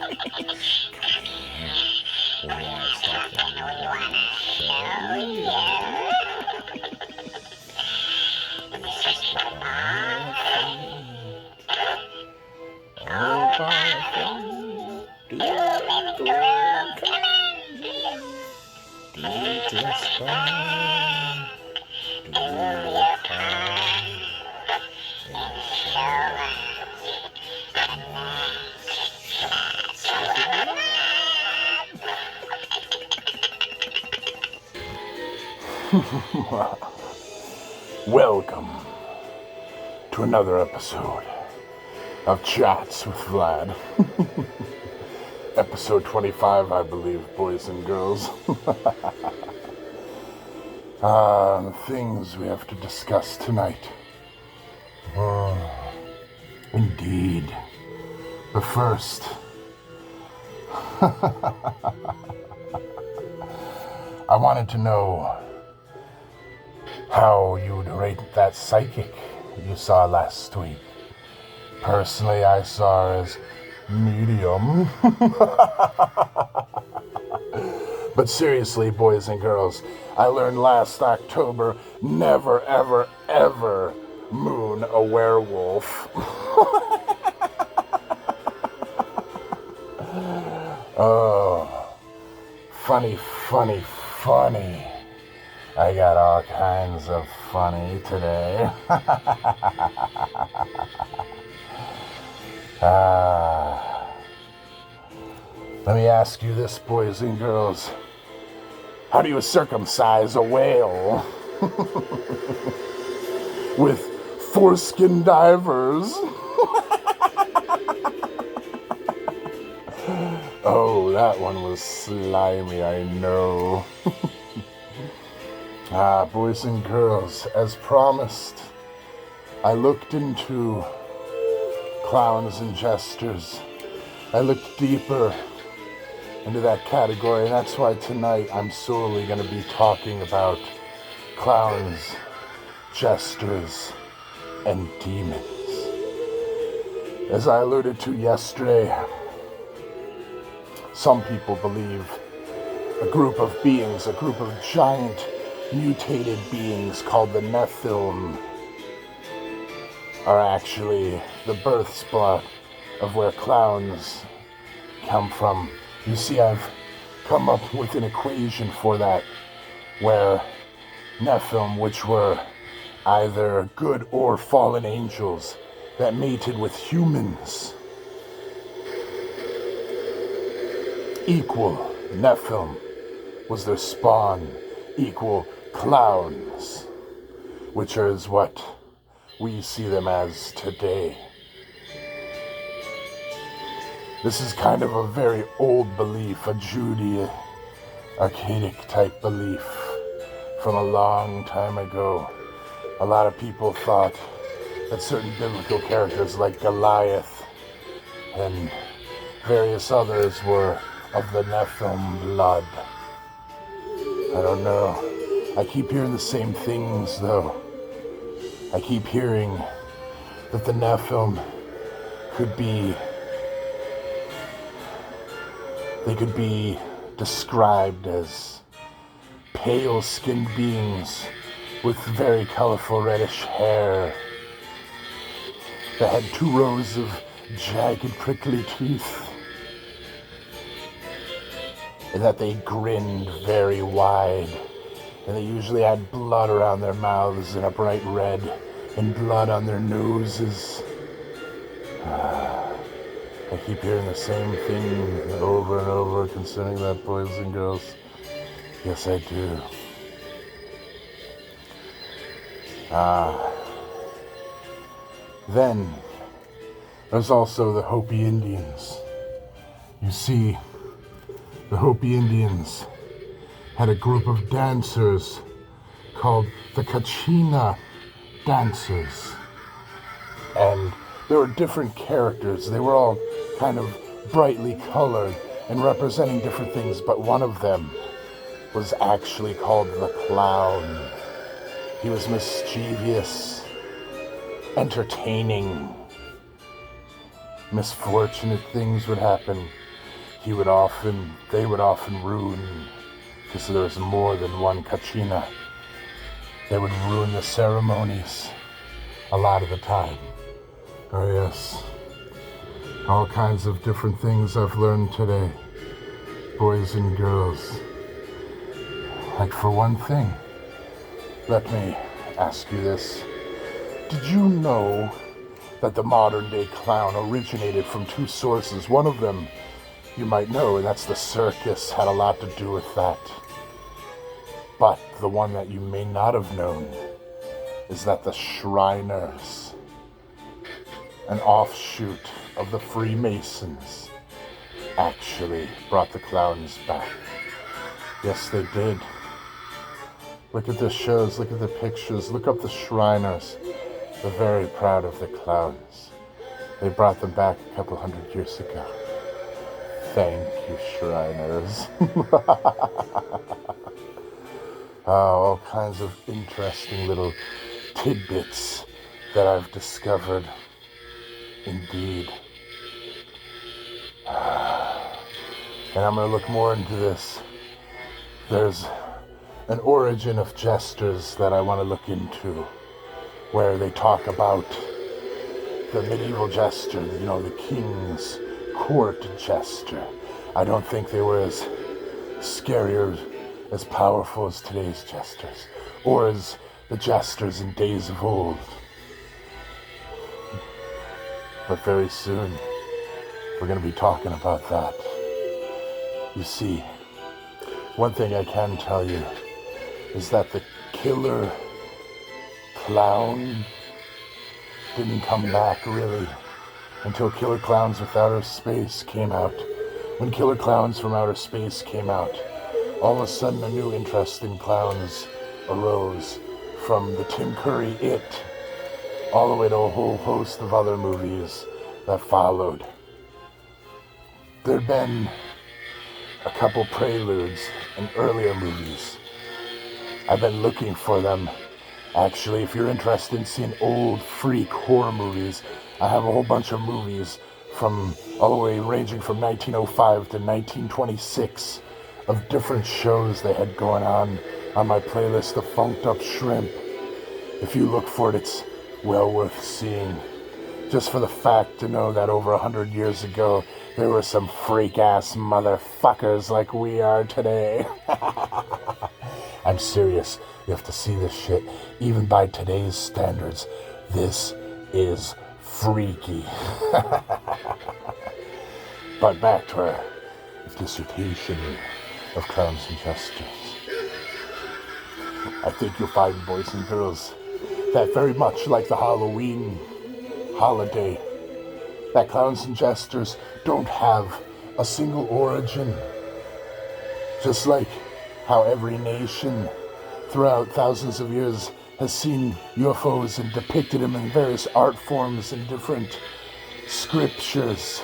We have something we want to show you. This is the powerful. Do you just fine? Do you come and show Welcome to another episode of Chats with Vlad. Episode 25, I believe, boys and girls. Things we have to discuss tonight. Indeed. But first, I wanted to know how you would rate that psychic you saw last week. Personally, I saw her as medium. But seriously, boys and girls, I learned last October, never, ever, ever moon a werewolf. Oh, funny. I got all kinds of funny today. Let me ask you this, boys and girls. How do you circumcise a whale? With foreskin divers? Oh, that one was slimy, I know. Boys and girls, as promised, I looked into clowns and jesters. I looked deeper into that category, and that's why tonight I'm solely going to be talking about clowns, jesters, and demons. As I alluded to yesterday, some people believe a group of beings, a group of giant mutated beings called the Nephilim are actually the birth spot of where clowns come from. You see, I've come up with an equation for that, where Nephilim, which were either good or fallen angels that mated with humans, equal Nephilim was their spawn, equal clowns, which is what we see them as today. This is kind of a very old belief, a archaic type belief from a long time ago. A lot of people thought that certain biblical characters like Goliath and various others were of the Nephilim blood. I don't know. I keep hearing the same things, though. I keep hearing that the Nephilim could be described as pale-skinned beings with very colorful reddish hair that had 2 rows of jagged, prickly teeth, and that they grinned very wide, and they usually had blood around their mouths and a bright red, and blood on their noses. I keep hearing the same thing over and over concerning that, boys and girls. Yes, I do. Then, there's also the Hopi Indians. You see, the Hopi Indians had a group of dancers called the Kachina dancers. And there were different characters. They were all kind of brightly colored and representing different things, but one of them was actually called the Clown. He was mischievous, entertaining. Misfortunate things would happen they would often ruin, because there was more than one Kachina. They would ruin the ceremonies a lot of the time. Oh yes, all kinds of different things I've learned today, boys and girls. Like for one thing, let me ask you this. Did you know that the modern day clown originated from two sources? One of them you might know, and that's the circus, had a lot to do with that. But the one that you may not have known is that the Shriners, an offshoot of the Freemasons, actually brought the clowns back. Yes, they did. Look at the shows, look at the pictures, look up the Shriners. They're very proud of the clowns. They brought them back a couple hundred years ago. Thank you, Shriners. All kinds of interesting little tidbits that I've discovered. Indeed. And I'm going to look more into this. There's an origin of jesters that I want to look into, where they talk about the medieval jester, the king's court jester. I don't think they were as scary or as powerful as today's jesters, or as the jesters in days of old. But very soon, we're going to be talking about that. You see, one thing I can tell you is that the killer clown didn't come back really until Killer Clowns with Outer Space came out. When Killer Clowns from Outer Space came out, all of a sudden a new interest in clowns arose, from the Tim Curry It all the way to a whole host of other movies that followed. There'd been a couple preludes in earlier movies. I've been looking for them. Actually, if you're interested in seeing old freak horror movies, I have a whole bunch of movies from all the way ranging from 1905 to 1926 of different shows they had going on my playlist of Funked Up Shrimp. If you look for it, it's well worth seeing. Just for the fact to know that over 100 years ago, there were some freak-ass motherfuckers like we are today. I'm serious. You have to see this shit. Even by today's standards, this is freaky. But back to our dissertation of clowns and jesters. I think you'll find, boys and girls, that very much like the Halloween holiday, that clowns and jesters don't have a single origin. Just like how every nation throughout thousands of years has seen UFOs and depicted them in various art forms and different scriptures.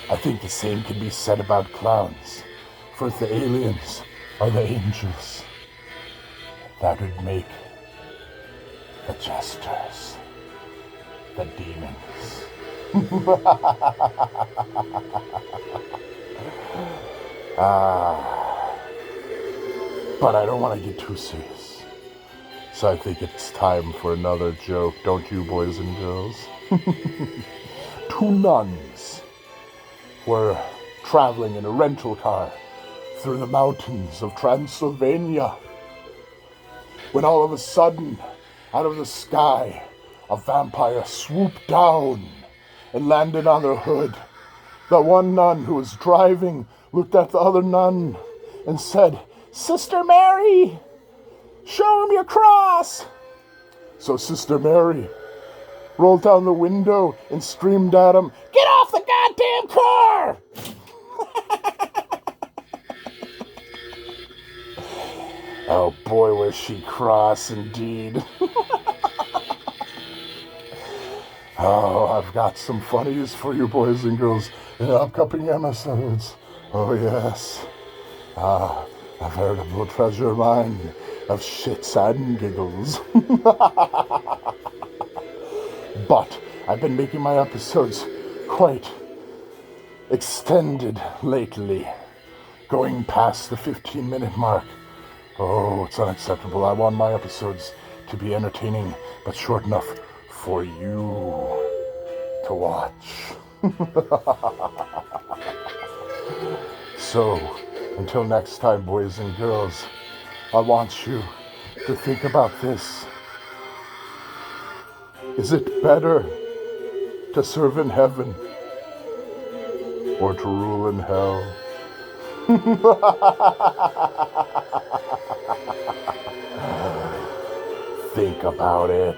I think the same can be said about clowns. For if the aliens are the angels, that would make the jesters the demons. But I don't want to get too serious. So I think it's time for another joke, don't you, boys and girls? Two nuns were traveling in a rental car through the mountains of Transylvania, when all of a sudden, out of the sky, a vampire swooped down and landed on their hood. The one nun who was driving looked at the other nun and said, "Sister Mary, show him your cross." So Sister Mary rolled down the window and screamed at him, "Get off the goddamn car!" Oh boy, was she cross indeed. Oh, I've got some funnies for you, boys and girls, in upcoming episodes. Oh yes. A veritable treasure mine of shits and giggles. But I've been making my episodes quite extended lately, going past the 15-minute mark. Oh, it's unacceptable. I want my episodes to be entertaining, but short enough for you to watch. So, until next time, boys and girls, I want you to think about this. Is it better to serve in heaven or to rule in hell? Think about it.